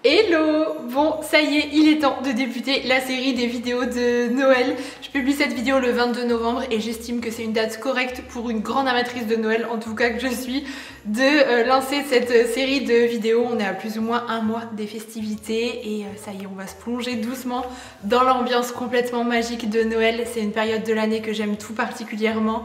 Hello! Bon, ça y est, il est temps de débuter la série des vidéos de Noël. Je publie cette vidéo le 22 novembre et j'estime que c'est une date correcte pour une grande amatrice de Noël, en tout cas que je suis, de lancer cette série de vidéos. On est à plus ou moins un mois des festivités et ça y est, on va se plonger doucement dans l'ambiance complètement magique de Noël. C'est une période de l'année que j'aime tout particulièrement.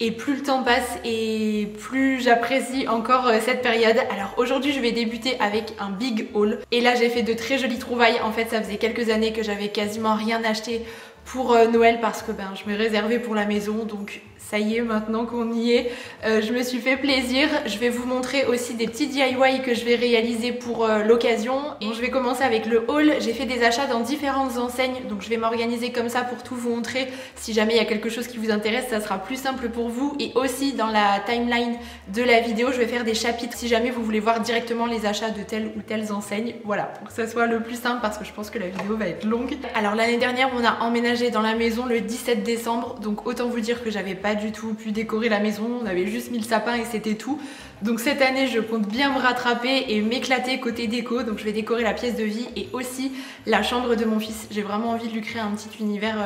Et plus le temps passe et plus j'apprécie encore cette période. Alors aujourd'hui je vais débuter avec un big haul. Et là j'ai fait de très jolies trouvailles. En fait ça faisait quelques années que j'avais quasiment rien acheté pour Noël parce que je me réservais pour la maison. Donc ça y est, maintenant qu'on y est, je me suis fait plaisir. Je vais vous montrer aussi des petits DIY que je vais réaliser pour l'occasion. Et je vais commencer avec le haul. J'ai fait des achats dans différentes enseignes, donc je vais m'organiser comme ça pour tout vous montrer. Si jamais il y a quelque chose qui vous intéresse, ça sera plus simple pour vous. Et aussi dans la timeline de la vidéo, je vais faire des chapitres si jamais vous voulez voir directement les achats de telle ou telle enseigne. Voilà, pour que ça soit le plus simple parce que je pense que la vidéo va être longue. Alors l'année dernière, on a emménagé dans la maison le 17 décembre, donc autant vous dire que j'avais pas du tout pu décorer la maison, on avait juste mis le sapin et c'était tout. Donc cette année je compte bien me rattraper et m'éclater côté déco, donc je vais décorer la pièce de vie et aussi la chambre de mon fils. J'ai vraiment envie de lui créer un petit univers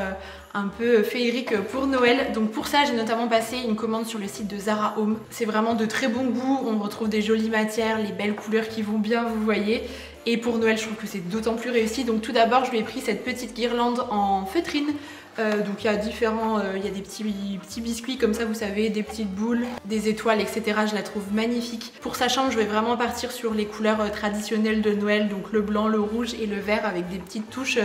un peu féerique pour Noël. Donc pour ça j'ai notamment passé une commande sur le site de Zara Home. C'est vraiment de très bon goût, on retrouve des jolies matières, les belles couleurs qui vont bien, vous voyez. Et pour Noël je trouve que c'est d'autant plus réussi. Donc tout d'abord je lui ai pris cette petite guirlande en feutrine. Donc il y a différents, il y a des petits biscuits comme ça, vous savez, des petites boules, des étoiles, etc. Je la trouve magnifique. Pour sa chambre, je vais vraiment partir sur les couleurs traditionnelles de Noël, donc le blanc, le rouge et le vert avec des petites touches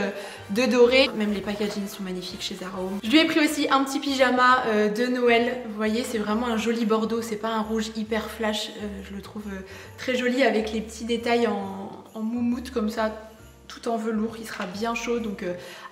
de doré. Même les packagings sont magnifiques chez Zara Home. Je lui ai pris aussi un petit pyjama de Noël. Vous voyez, c'est vraiment un joli bordeaux, c'est pas un rouge hyper flash. Je le trouve très joli avec les petits détails en moumoute comme ça, tout en velours, il sera bien chaud. Donc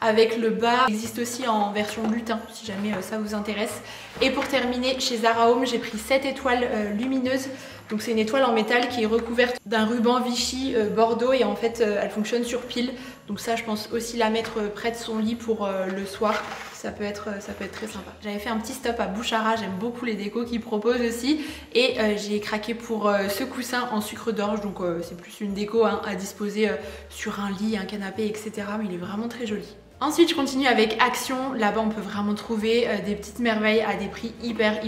avec le bas, il existe aussi en version lutin si jamais ça vous intéresse. Et pour terminer, chez Zara Home, j'ai pris cette étoile lumineuse. Donc c'est une étoile en métal qui est recouverte d'un ruban Vichy bordeaux et en fait elle fonctionne sur pile. Donc ça je pense aussi la mettre près de son lit pour le soir. Ça peut être très sympa. J'avais fait un petit stop à Bouchara, j'aime beaucoup les décos qu'ils proposent aussi. Et j'ai craqué pour ce coussin en sucre d'orge. Donc c'est plus une déco à disposer sur un lit, un canapé, etc. Mais il est vraiment très joli. Ensuite je continue avec Action. Là-bas on peut vraiment trouver des petites merveilles à des prix hyper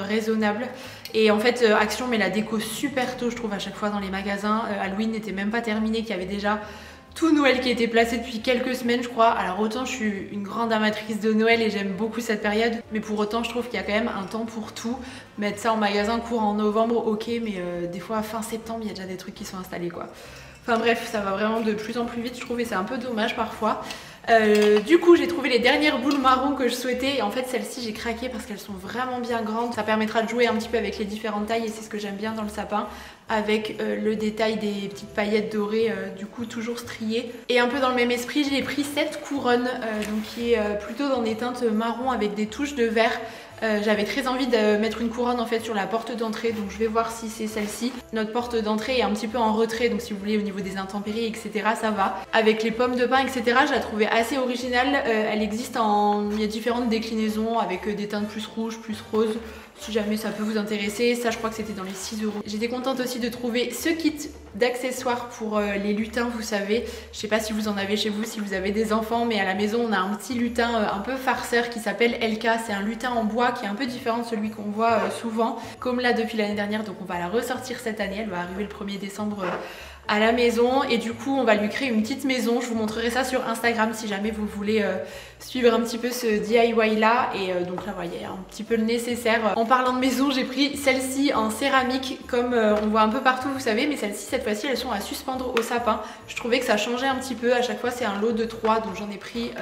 raisonnables. Et en fait Action met la déco super tôt je trouve à chaque fois dans les magasins. Halloween n'était même pas terminé, qu'il y avait déjà tout Noël qui était placé depuis quelques semaines je crois. Alors autant je suis une grande amatrice de Noël et j'aime beaucoup cette période, mais pour autant je trouve qu'il y a quand même un temps pour tout. Mettre ça en magasin courant novembre, ok, mais des fois fin septembre il y a déjà des trucs qui sont installés quoi. Enfin bref, ça va vraiment de plus en plus vite je trouve et c'est un peu dommage parfois. Du coup j'ai trouvé les dernières boules marron que je souhaitais et en fait celles-ci j'ai craqué parce qu'elles sont vraiment bien grandes. Ça permettra de jouer un petit peu avec les différentes tailles et c'est ce que j'aime bien dans le sapin, avec le détail des petites paillettes dorées, du coup toujours striées. Et un peu dans le même esprit j'ai pris cette couronne donc qui est plutôt dans des teintes marron avec des touches de vert. J'avais très envie de mettre une couronne en fait sur la porte d'entrée, donc je vais voir si c'est celle-ci. Notre porte d'entrée est un petit peu en retrait, donc si vous voulez au niveau des intempéries etc ça va. Avec les pommes de pin etc je la trouvais assez originale. Elle existe il y a différentes déclinaisons avec des teintes plus rouges, plus roses. Si jamais ça peut vous intéresser, ça je crois que c'était dans les 6 €. J'étais contente aussi de trouver ce kit d'accessoires pour les lutins, vous savez. Je sais pas si vous en avez chez vous, si vous avez des enfants, mais à la maison on a un petit lutin un peu farceur qui s'appelle LK. C'est un lutin en bois qui est un peu différent de celui qu'on voit souvent, comme là depuis l'année dernière, donc on va la ressortir cette année, elle va arriver le 1er décembre à la maison et du coup on va lui créer une petite maison. Je vous montrerai ça sur Instagram si jamais vous voulez suivre un petit peu ce DIY là. Et donc là vous voyez un petit peu le nécessaire. En parlant de maison j'ai pris celle-ci en céramique comme on voit un peu partout vous savez, mais celle-ci cette fois-ci elles sont à suspendre au sapin. Je trouvais que ça changeait un petit peu, à chaque fois c'est un lot de 3 donc j'en ai pris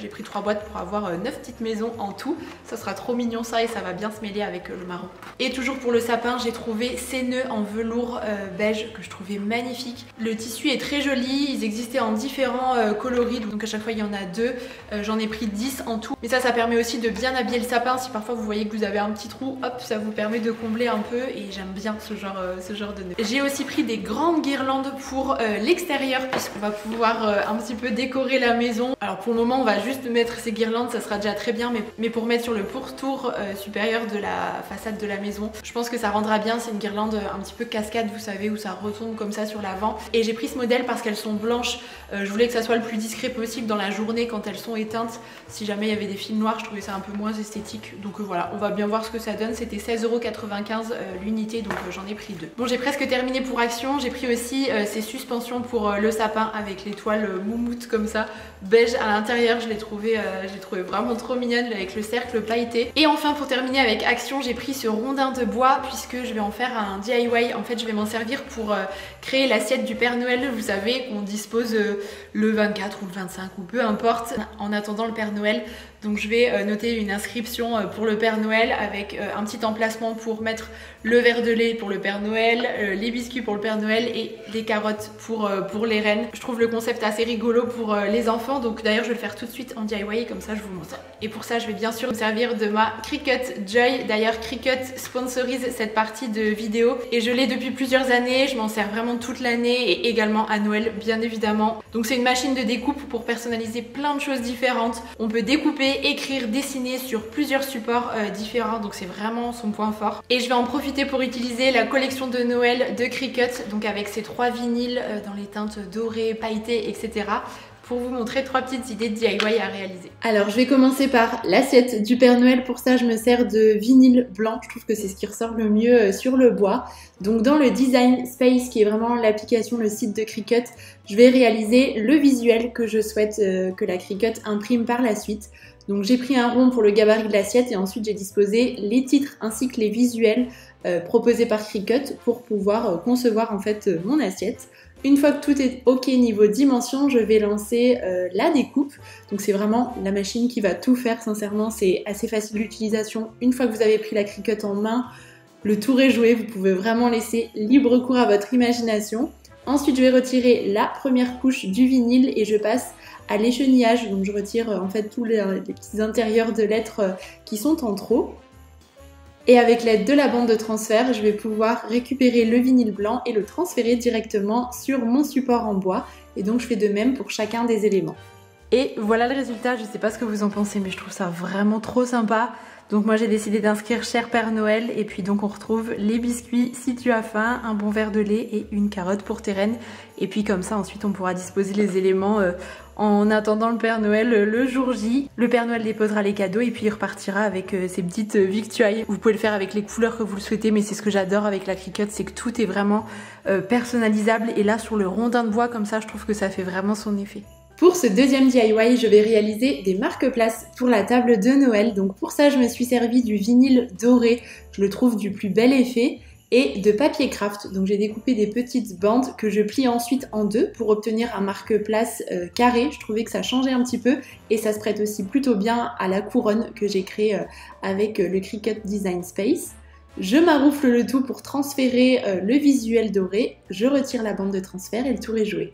j'ai pris 3 boîtes pour avoir 9 petites maisons en tout. Ça sera trop mignon ça et ça va bien se mêler avec le marron. Et toujours pour le sapin j'ai trouvé ces nœuds en velours beige que je trouvais magnifiques. Le tissu est très joli, ils existaient en différents coloris, donc à chaque fois il y en a 2. J'en ai pris 10 en tout. Mais ça permet aussi de bien habiller le sapin. Si parfois vous voyez que vous avez un petit trou, hop, ça vous permet de combler un peu et j'aime bien ce genre de nœud. J'ai aussi pris des grandes guirlandes pour l'extérieur puisqu'on va pouvoir un petit peu décorer la maison. Alors pour le moment on va juste mettre ces guirlandes, ça sera déjà très bien, mais pour mettre sur le pourtour supérieur de la façade de la maison, je pense que ça rendra bien. C'est une guirlande un petit peu cascade, vous savez, où ça retombe comme ça sur la avant. Et j'ai pris ce modèle parce qu'elles sont blanches. Je voulais que ça soit le plus discret possible dans la journée quand elles sont éteintes. Si jamais il y avait des fils noirs, je trouvais ça un peu moins esthétique. Donc voilà, on va bien voir ce que ça donne. C'était 16,95 € l'unité, donc j'en ai pris 2. Bon, j'ai presque terminé pour Action. J'ai pris aussi ces suspensions pour le sapin avec l'étoile moumoute comme ça, beige à l'intérieur. Je l'ai trouvé vraiment trop mignonne avec le cercle pailleté. Et enfin, pour terminer avec Action, j'ai pris ce rondin de bois puisque je vais en faire un DIY. En fait, je vais m'en servir pour créer l'assiette du Père Noël. Vous savez qu'on dispose le 24 ou le 25 ou peu importe en attendant le Père Noël. Donc je vais noter une inscription pour le Père Noël avec un petit emplacement pour mettre le verre de lait pour le Père Noël, les biscuits pour le Père Noël et les carottes pour les reines. Je trouve le concept assez rigolo pour les enfants, donc d'ailleurs je vais le faire tout de suite en DIY, comme ça je vous montre. Et pour ça je vais bien sûr me servir de ma Cricut Joy. D'ailleurs Cricut sponsorise cette partie de vidéo et je l'ai depuis plusieurs années, je m'en sers vraiment toute l'année et également à Noël bien évidemment. Donc c'est une machine de découpe pour personnaliser plein de choses différentes. On peut découper, écrire, dessiner sur plusieurs supports différents, donc c'est vraiment son point fort. Et je vais en profiter pour utiliser la collection de Noël de Cricut, donc avec ces 3 vinyles dans les teintes dorées, pailletées, etc. pour vous montrer 3 petites idées de DIY à réaliser. Alors je vais commencer par l'assiette du Père Noël. Pour ça je me sers de vinyle blanc, je trouve que c'est ce qui ressort le mieux sur le bois. Donc dans le Design Space, qui est vraiment l'application, le site de Cricut, je vais réaliser le visuel que je souhaite que la Cricut imprime par la suite. Donc j'ai pris un rond pour le gabarit de l'assiette et ensuite j'ai disposé les titres ainsi que les visuels proposés par Cricut pour pouvoir concevoir en fait mon assiette. Une fois que tout est ok niveau dimension, je vais lancer la découpe. Donc c'est vraiment la machine qui va tout faire, sincèrement c'est assez facile d'utilisation. Une fois que vous avez pris la Cricut en main, le tour est joué, vous pouvez vraiment laisser libre cours à votre imagination. Ensuite je vais retirer la première couche du vinyle et je passe à l'échenillage. Donc je retire en fait tous les petits intérieurs de lettres qui sont en trop. Et avec l'aide de la bande de transfert, je vais pouvoir récupérer le vinyle blanc et le transférer directement sur mon support en bois. Et donc je fais de même pour chacun des éléments. Et voilà le résultat, je sais pas ce que vous en pensez, mais je trouve ça vraiment trop sympa. Donc moi j'ai décidé d'inscrire Cher Père Noël et puis donc on retrouve les biscuits si tu as faim, un bon verre de lait et une carotte pour tes reines. Et puis comme ça ensuite on pourra disposer les éléments en attendant le Père Noël le jour J. Le Père Noël déposera les cadeaux et puis il repartira avec ses petites victuailles. Vous pouvez le faire avec les couleurs que vous le souhaitez, mais c'est ce que j'adore avec la Cricut, c'est que tout est vraiment personnalisable. Et là sur le rondin de bois comme ça, je trouve que ça fait vraiment son effet. Pour ce deuxième DIY, je vais réaliser des marque-places pour la table de Noël. Donc pour ça, je me suis servi du vinyle doré, je le trouve du plus bel effet, et de papier craft. Donc j'ai découpé des petites bandes que je plie ensuite en deux pour obtenir un marque-place carré. Je trouvais que ça changeait un petit peu et ça se prête aussi plutôt bien à la couronne que j'ai créée avec le Cricut Design Space. Je maroufle le tout pour transférer le visuel doré. Je retire la bande de transfert et le tour est joué.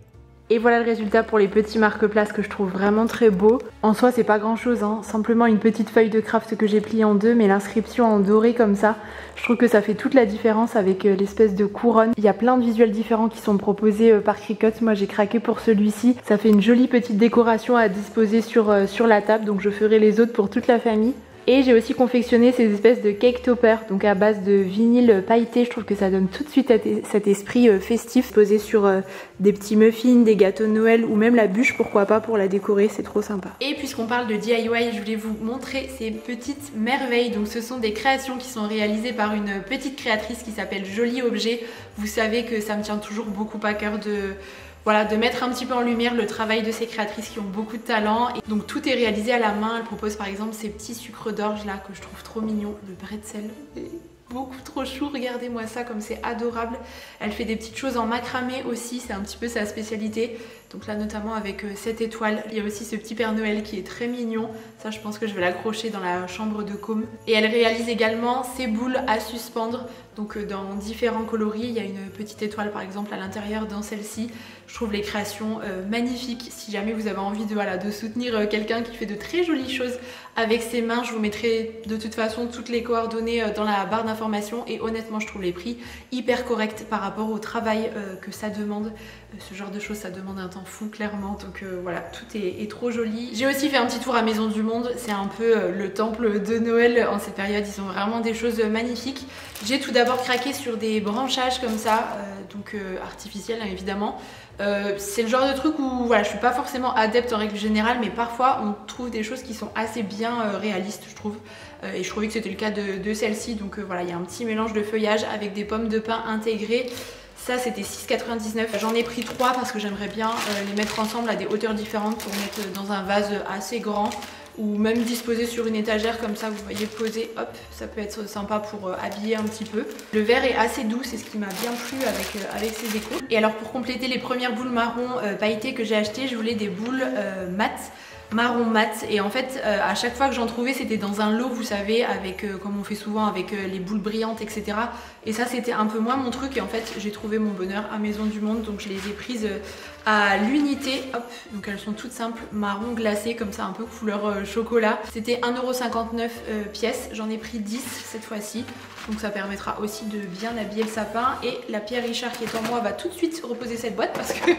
Et voilà le résultat pour les petits marque-places que je trouve vraiment très beau. En soi c'est pas grand chose, hein. Simplement une petite feuille de craft que j'ai pliée en deux, mais l'inscription en doré comme ça, je trouve que ça fait toute la différence avec l'espèce de couronne. Il y a plein de visuels différents qui sont proposés par Cricut, moi j'ai craqué pour celui-ci. Ça fait une jolie petite décoration à disposer sur la table, donc je ferai les autres pour toute la famille. Et j'ai aussi confectionné ces espèces de cake topper, donc à base de vinyle pailleté. Je trouve que ça donne tout de suite cet esprit festif, posé sur des petits muffins, des gâteaux de Noël ou même la bûche, pourquoi pas, pour la décorer, c'est trop sympa. Et puisqu'on parle de DIY, je voulais vous montrer ces petites merveilles. Donc ce sont des créations qui sont réalisées par une petite créatrice qui s'appelle Joli Objet. Vous savez que ça me tient toujours beaucoup à cœur de mettre un petit peu en lumière le travail de ces créatrices qui ont beaucoup de talent. Et donc tout est réalisé à la main. Elle propose par exemple ces petits sucres d'orge là que je trouve trop mignons, le bretzel. Beaucoup trop chou, regardez-moi ça comme c'est adorable. Elle fait des petites choses en macramé aussi, c'est un petit peu sa spécialité. Donc là notamment avec cette étoile. Il y a aussi ce petit Père Noël qui est très mignon. Ça je pense que je vais l'accrocher dans la chambre de com. Et elle réalise également ces boules à suspendre. Donc dans différents coloris, il y a une petite étoile par exemple à l'intérieur dans celle-ci. Je trouve les créations magnifiques. Si jamais vous avez envie de soutenir quelqu'un qui fait de très jolies choses avec ses mains, je vous mettrai de toute façon toutes les coordonnées dans la barre d'information. Et honnêtement je trouve les prix hyper corrects par rapport au travail que ça demande. Ce genre de choses ça demande un temps fou clairement, donc voilà, tout est trop joli. J'ai aussi fait un petit tour à Maison du Monde, c'est un peu le temple de Noël en cette période, ils ont vraiment des choses magnifiques. J'ai tout d'abord craqué sur des branchages comme ça, donc artificielle hein, évidemment. C'est le genre de truc où voilà, je suis pas forcément adepte en règle générale, mais parfois on trouve des choses qui sont assez bien réalistes je trouve. Et je trouvais que c'était le cas de celle-ci, donc voilà, il y a un petit mélange de feuillage avec des pommes de pin intégrées. Ça c'était 6,99 €. J'en ai pris 3 parce que j'aimerais bien les mettre ensemble à des hauteurs différentes pour mettre dans un vase assez grand ou même disposer sur une étagère comme ça, vous voyez, posé, hop, ça peut être sympa pour habiller un petit peu. Le vert est assez doux, c'est ce qui m'a bien plu avec ces décos. Et alors pour compléter les premières boules marron pailletées que j'ai achetées, je voulais des boules mat, marron mat, et en fait à chaque fois que j'en trouvais c'était dans un lot, vous savez, avec comme on fait souvent avec les boules brillantes etc, et ça c'était un peu moins mon truc, et en fait j'ai trouvé mon bonheur à Maison du Monde, donc je les ai prises à l'unité. Hop, donc elles sont toutes simples, marron glacé comme ça, un peu couleur chocolat. C'était 1,59 € pièce, j'en ai pris 10 cette fois-ci, donc ça permettra aussi de bien habiller le sapin. Et la Pierre Richard qui est en moi va tout de suite reposer cette boîte parce que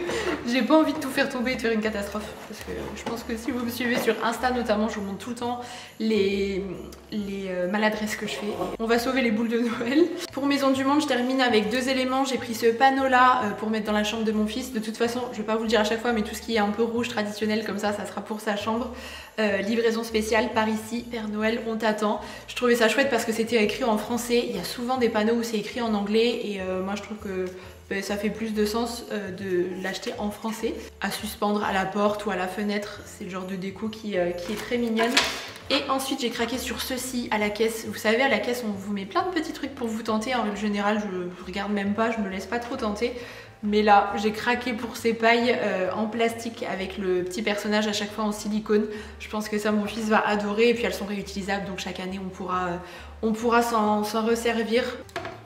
j'ai pas envie de tout faire tomber et de faire une catastrophe, parce que je pense que si vous me suivez sur Insta notamment, je vous montre tout le temps les maladresses que je fais. On va sauver les boules de Noël. Pour Maison du Monde, je termine avec 2 éléments. J'ai pris ce panneau là pour mettre dans la chambre de mon fils. De toute façon, je vais pas vous le dire à chaque fois, mais tout ce qui est un peu rouge traditionnel comme ça sera pour sa chambre. Livraison spéciale par ici, Père Noël, on t'attend. Je trouvais ça chouette parce que c'était écrit en français. Il y a souvent des panneaux où c'est écrit en anglais, et moi je trouve que ça fait plus de sens de l'acheter en français, à suspendre à la porte ou à la fenêtre. C'est le genre de déco qui est très mignonne. Et ensuite j'ai craqué sur ceci à la caisse. Vous savez, à la caisse on vous met plein de petits trucs pour vous tenter. En règle générale je regarde même pas, je me laisse pas trop tenter. Mais là j'ai craqué pour ces pailles en plastique avec le petit personnage à chaque fois en silicone. Je pense que ça mon fils va adorer, et puis elles sont réutilisables, donc chaque année on pourra s'en resservir.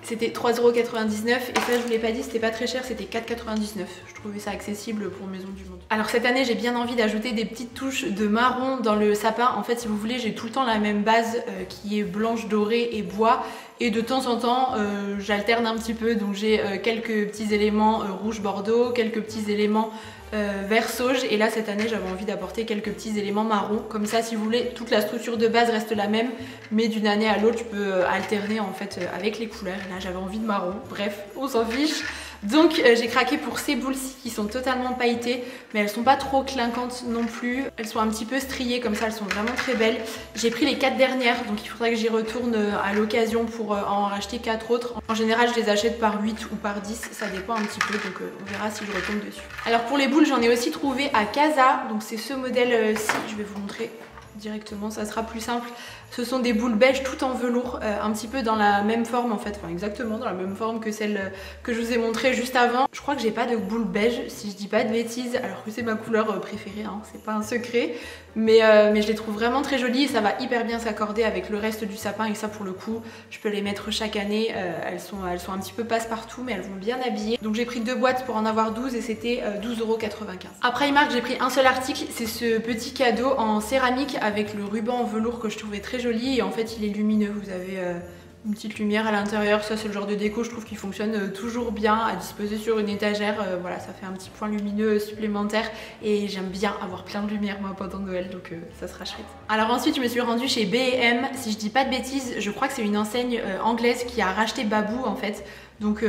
C'était 3,99 € et ça je vous l'ai pas dit, c'était pas très cher, c'était 4,99 €. Je trouvais ça accessible pour Maison du Monde. Alors cette année j'ai bien envie d'ajouter des petites touches de marron dans le sapin. En fait si vous voulez, j'ai tout le temps la même base qui est blanche, dorée et bois, et de temps en temps j'alterne un petit peu, donc j'ai quelques petits éléments rouge bordeaux, quelques petits éléments vert sauge, et là cette année j'avais envie d'apporter quelques petits éléments marron. Comme ça si vous voulez, toute la structure de base reste la même, mais d'une année à l'autre je peux alterner en fait avec les couleurs. Là j'avais envie de marron, bref on s'en fiche. Donc j'ai craqué pour ces boules-ci qui sont totalement pailletées, mais elles sont pas trop clinquantes non plus. Elles sont un petit peu striées comme ça, elles sont vraiment très belles. J'ai pris les 4 dernières, donc il faudrait que j'y retourne à l'occasion pour en racheter 4 autres. En général je les achète par 8 ou par 10, ça dépend un petit peu, donc on verra si je retombe dessus. Alors pour les boules, j'en ai aussi trouvé à Casa, donc c'est ce modèle-ci, je vais vous montrer directement, ça sera plus simple. Ce sont des boules beige tout en velours, un petit peu dans la même forme en fait, enfin exactement dans la même forme que celle que je vous ai montré juste avant. Je crois que j'ai pas de boules beige si je dis pas de bêtises, alors que c'est ma couleur préférée, hein, c'est pas un secret, mais je les trouve vraiment très jolies et ça va hyper bien s'accorder avec le reste du sapin, et ça pour le coup je peux les mettre chaque année. Elles sont un petit peu passe-partout, mais elles vont bien habiller. Donc j'ai pris 2 boîtes pour en avoir 12 et c'était 12,95 €. À Primark j'ai pris un seul article, c'est ce petit cadeau en céramique avec le ruban en velours que je trouvais très joli, et en fait il est lumineux, vous avez une petite lumière à l'intérieur. Ça c'est le genre de déco je trouve qui fonctionne toujours bien à disposer sur une étagère. Voilà, ça fait un petit point lumineux supplémentaire, et j'aime bien avoir plein de lumière moi pendant Noël, donc ça sera chouette. Alors ensuite je me suis rendue chez B&M, si je dis pas de bêtises je crois que c'est une enseigne anglaise qui a racheté Babou en fait. Donc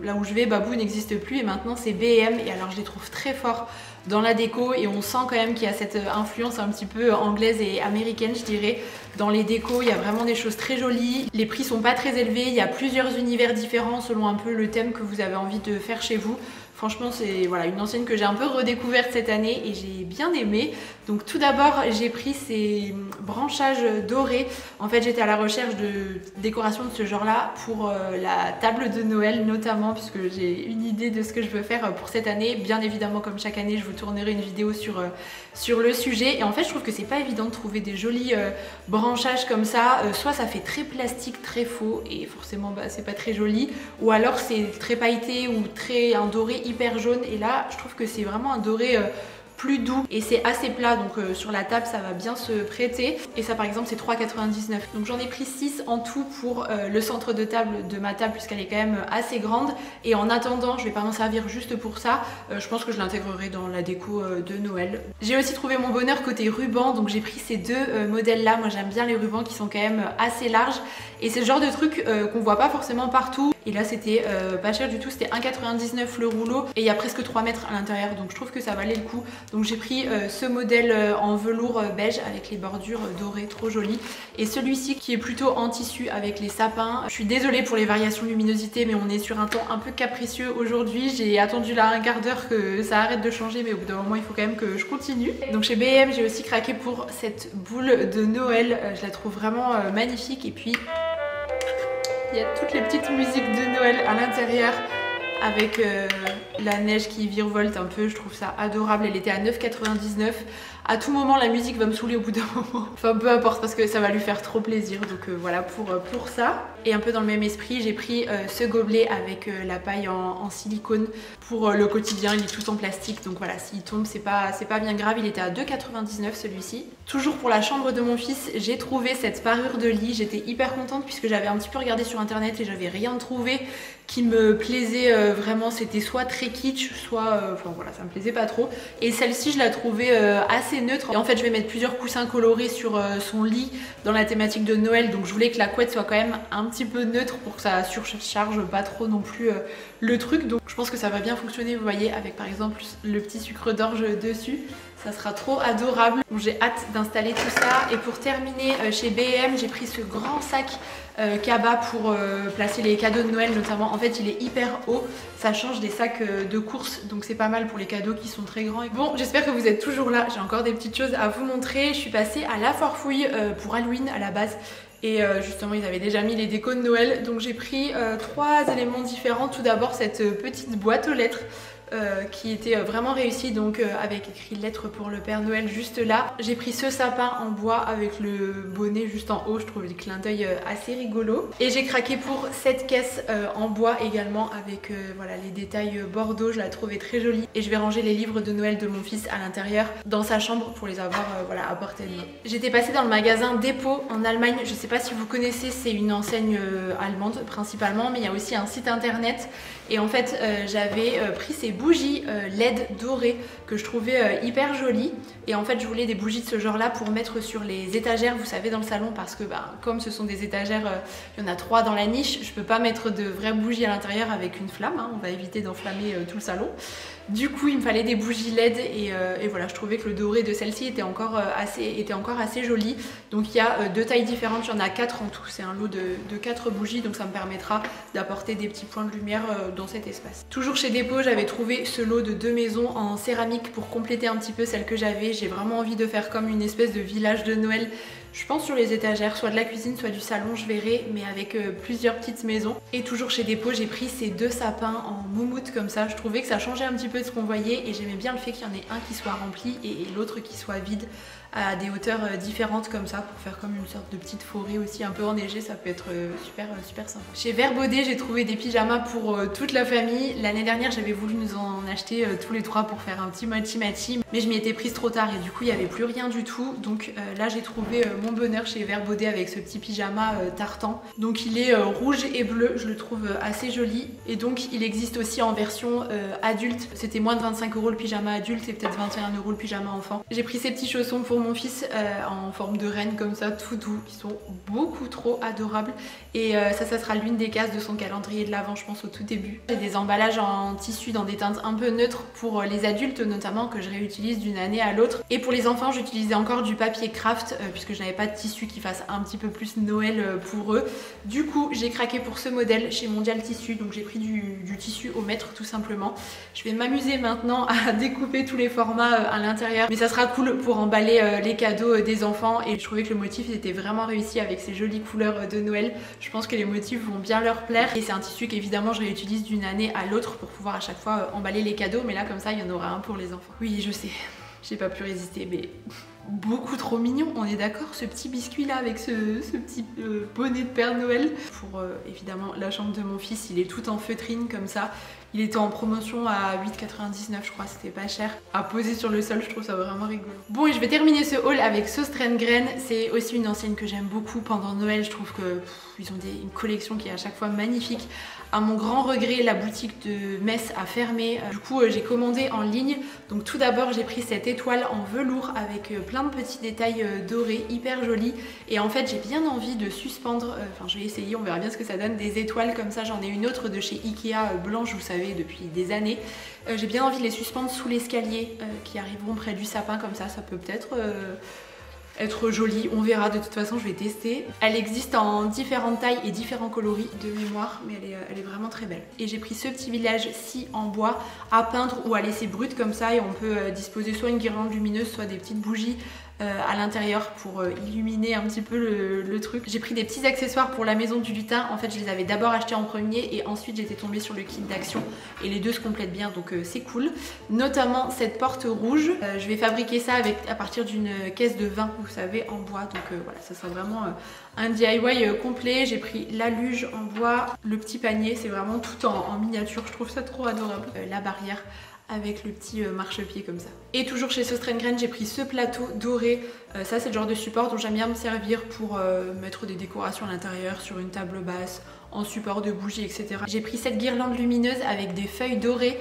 là où je vais, Babou n'existe plus et maintenant c'est B&M, et alors je les trouve très forts dans la déco, et on sent quand même qu'il y a cette influence un petit peu anglaise et américaine je dirais. Dans les décos il y a vraiment des choses très jolies, les prix sont pas très élevés, il y a plusieurs univers différents selon un peu le thème que vous avez envie de faire chez vous. Franchement c'est voilà, une enseigne que j'ai un peu redécouverte cette année et j'ai bien aimé. Donc tout d'abord j'ai pris ces branchages dorés. En fait j'étais à la recherche de décoration de ce genre là pour la table de Noël notamment, puisque j'ai une idée de ce que je veux faire pour cette année. Bien évidemment comme chaque année je vous tournerai une vidéo sur le sujet, et en fait je trouve que c'est pas évident de trouver des jolis branchages comme ça. Soit ça fait très plastique, très faux, et forcément bah, c'est pas très joli, ou alors c'est très pailleté ou très un doré hyper jaune, et là je trouve que c'est vraiment un doré plus doux et c'est assez plat, donc sur la table ça va bien se prêter. Et ça par exemple c'est 3,99 €. Donc j'en ai pris 6 en tout pour le centre de table de ma table puisqu'elle est quand même assez grande. Et en attendant, je vais pas m'en servir juste pour ça, je pense que je l'intégrerai dans la déco de Noël. J'ai aussi trouvé mon bonheur côté ruban, donc j'ai pris ces deux modèles là. Moi j'aime bien les rubans qui sont quand même assez larges et c'est le genre de truc qu'on voit pas forcément partout. Et là c'était pas cher du tout, c'était 1,99 € le rouleau et il y a presque 3 mètres à l'intérieur, donc je trouve que ça valait le coup. Donc j'ai pris ce modèle en velours beige avec les bordures dorées, trop joli. Et celui-ci qui est plutôt en tissu avec les sapins. Je suis désolée pour les variations de luminosité, mais on est sur un temps un peu capricieux aujourd'hui. J'ai attendu là un quart d'heure que ça arrête de changer, mais au bout d'un moment il faut quand même que je continue. Donc chez BM j'ai aussi craqué pour cette boule de Noël, je la trouve vraiment magnifique. Et puis il y a toutes les petites musiques de Noël à l'intérieur avec la neige qui virevolte un peu, je trouve ça adorable. Elle était à 9,99 €. À tout moment la musique va me saouler au bout d'un moment. Enfin peu importe parce que ça va lui faire trop plaisir. Donc voilà pour ça. Et un peu dans le même esprit, j'ai pris ce gobelet avec la paille en silicone pour le quotidien. Il est tout en plastique, donc voilà, s'il tombe c'est pas bien grave. Il était à 2,99 € celui-ci. Toujours pour la chambre de mon fils, j'ai trouvé cette parure de lit. J'étais hyper contente puisque j'avais un petit peu regardé sur internet et j'avais rien trouvé qui me plaisait vraiment. C'était soit très kitsch, soit enfin voilà, ça me plaisait pas trop. Et celle-ci je la trouvais assez neutre. Et en fait je vais mettre plusieurs coussins colorés sur son lit dans la thématique de Noël, donc je voulais que la couette soit quand même un petit peu neutre pour que ça surcharge pas trop non plus le truc. Donc je pense que ça va bien fonctionner, vous voyez, avec par exemple le petit sucre d'orge dessus. Ça sera trop adorable. Bon, j'ai hâte d'installer tout ça. Et pour terminer, chez BM, j'ai pris ce grand sac cabas pour placer les cadeaux de Noël notamment. En fait il est hyper haut, ça change des sacs de course, donc c'est pas mal pour les cadeaux qui sont très grands. Bon, j'espère que vous êtes toujours là, j'ai encore des petites choses à vous montrer. Je suis passée à la Foire Fouille pour Halloween à la base. Et justement ils avaient déjà mis les décos de Noël, donc j'ai pris 3 éléments différents. Tout d'abord cette petite boîte aux lettres qui était vraiment réussie, donc avec écrit lettres pour le Père Noël juste là. J'ai pris ce sapin en bois avec le bonnet juste en haut, je trouve le clin d'œil assez rigolo. Et j'ai craqué pour cette caisse en bois également avec voilà les détails bordeaux, je la trouvais très jolie. Et je vais ranger les livres de Noël de mon fils à l'intérieur dans sa chambre pour les avoir voilà à portée de main. J'étais passée dans le magasin Depot en Allemagne, je sais pas si vous connaissez, c'est une enseigne allemande principalement, mais il y a aussi un site internet. Et en fait j'avais pris ces bougies LED dorées que je trouvais hyper jolies. Et en fait je voulais des bougies de ce genre là pour mettre sur les étagères, vous savez, dans le salon, parce que comme ce sont des étagères, il y en a 3 dans la niche, je peux pas mettre de vraies bougies à l'intérieur avec une flamme, hein, on va éviter d'enflammer tout le salon. Du coup il me fallait des bougies LED et voilà, je trouvais que le doré de celle-ci était encore assez joli. Donc il y a 2 tailles différentes, il y en a 4 en tout, c'est un lot de 4 bougies, donc ça me permettra d'apporter des petits points de lumière dans cet espace. Toujours chez Depot, j'avais trouvé ce lot de 2 maisons en céramique pour compléter un petit peu celle que j'avais. J'ai vraiment envie de faire comme une espèce de village de Noël, je pense, sur les étagères, soit de la cuisine, soit du salon, je verrai, mais avec plusieurs petites maisons. Et toujours chez Depot, j'ai pris ces 2 sapins en moumoute comme ça. Je trouvais que ça changeait un petit peu de ce qu'on voyait et j'aimais bien le fait qu'il y en ait un qui soit rempli et l'autre qui soit vide à des hauteurs différentes comme ça, pour faire comme une sorte de petite forêt aussi un peu enneigée. Ça peut être super sympa. Chez Vert Baudet, j'ai trouvé des pyjamas pour toute la famille. L'année dernière j'avais voulu nous en acheter tous les 3 pour faire un petit matchy, mais je m'y étais prise trop tard et du coup il n'y avait plus rien du tout. Donc là j'ai trouvé mon bonheur chez Vert Baudet avec ce petit pyjama tartan. Donc il est rouge et bleu, je le trouve assez joli. Et donc il existe aussi en version adulte. C'était moins de 25 € le pyjama adulte et peut-être 21 € le pyjama enfant. J'ai pris ces petits chaussons pour mon fils en forme de reine comme ça, tout doux, qui sont beaucoup trop adorables. Et ça sera l'une des cases de son calendrier de l'Avent, je pense, au tout début. J'ai des emballages en tissu dans des teintes un peu neutres pour les adultes notamment, que je réutilise d'une année à l'autre. Et pour les enfants, j'utilisais encore du papier craft puisque je n'avais pas de tissu qui fasse un petit peu plus Noël pour eux. Du coup j'ai craqué pour ce modèle chez Mondial Tissu, donc j'ai pris du tissu au mètre tout simplement. Je vais m'amuser maintenant à découper tous les formats à l'intérieur, mais ça sera cool pour emballer les cadeaux des enfants. Et je trouvais que le motif était vraiment réussi avec ces jolies couleurs de Noël. Je pense que les motifs vont bien leur plaire et c'est un tissu qu'évidemment je réutilise d'une année à l'autre pour pouvoir à chaque fois emballer les cadeaux, mais là comme ça il y en aura un pour les enfants. Oui, je sais, j'ai pas pu résister, mais beaucoup trop mignon, on est d'accord, ce petit biscuit là avec ce petit bonnet de Père Noël. Pour évidemment la chambre de mon fils, il est tout en feutrine comme ça. Il était en promotion à 8,99 je crois, c'était pas cher. À poser sur le sol, je trouve ça vraiment rigolo. Bon, et je vais terminer ce haul avec Sauce Rengren. C'est aussi une enseigne que j'aime beaucoup pendant Noël. Je trouve que ils ont une collection qui est à chaque fois magnifique. À mon grand regret, la boutique de Metz a fermé. Du coup, j'ai commandé en ligne. Donc tout d'abord, j'ai pris cette étoile en velours avec plein de petits détails dorés, hyper jolis. Et en fait, j'ai bien envie de suspendre, enfin je vais essayer, on verra bien ce que ça donne, des étoiles comme ça. J'en ai une autre de chez Ikea blanche, vous savez, depuis des années. J'ai bien envie de les suspendre sous l'escalier qui arriveront près du sapin comme ça peut peut-être... être jolie, on verra, de toute façon je vais tester. Elle existe en différentes tailles et différents coloris de mémoire, mais elle est vraiment très belle. Et j'ai pris ce petit village-ci en bois à peindre ou à laisser brut comme ça, et on peut disposer soit une guirlande lumineuse, soit des petites bougies à l'intérieur pour illuminer un petit peu le truc. J'ai pris des petits accessoires pour la maison du lutin. En fait, je les avais d'abord achetés en premier et ensuite j'étais tombée sur le kit d'action et les deux se complètent bien, donc c'est cool. Notamment cette porte rouge. Je vais fabriquer ça à partir d'une caisse de vin, vous savez, en bois. Donc voilà, ça sera vraiment un DIY complet. J'ai pris la luge en bois, le petit panier, c'est vraiment tout en miniature. Je trouve ça trop adorable. La barrière avec le petit marchepied comme ça. Et toujours chez Sauce Rengren, j'ai pris ce plateau doré. Ça, c'est le genre de support dont j'aime bien me servir pour mettre des décorations à l'intérieur, sur une table basse, en support de bougies, etc. J'ai pris cette guirlande lumineuse avec des feuilles dorées.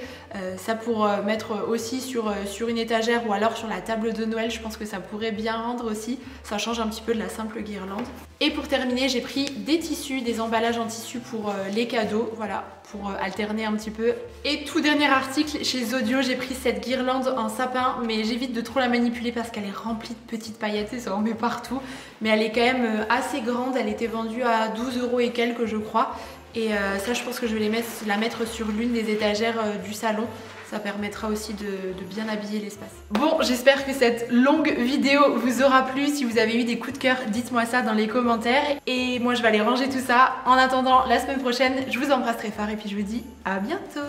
Ça pour mettre aussi sur une étagère ou alors sur la table de Noël. Je pense que ça pourrait bien rendre aussi. Ça change un petit peu de la simple guirlande. Et pour terminer, j'ai pris des tissus, des emballages en tissu pour les cadeaux. Voilà, pour alterner un petit peu. Et tout dernier article, chez Zodio, j'ai pris cette guirlande en sapin, mais j'évite de trop la manipuler parce qu'elle est remplie de petites paillettes et ça en met partout. Mais elle est quand même assez grande, elle était vendue à 12 € et quelques je crois. Et ça, je pense que je vais la mettre sur l'une des étagères du salon. Ça permettra aussi de bien habiller l'espace. Bon, j'espère que cette longue vidéo vous aura plu. Si vous avez eu des coups de cœur, dites-moi ça dans les commentaires. Et moi, je vais aller ranger tout ça. En attendant, la semaine prochaine, je vous embrasse très fort et puis je vous dis à bientôt.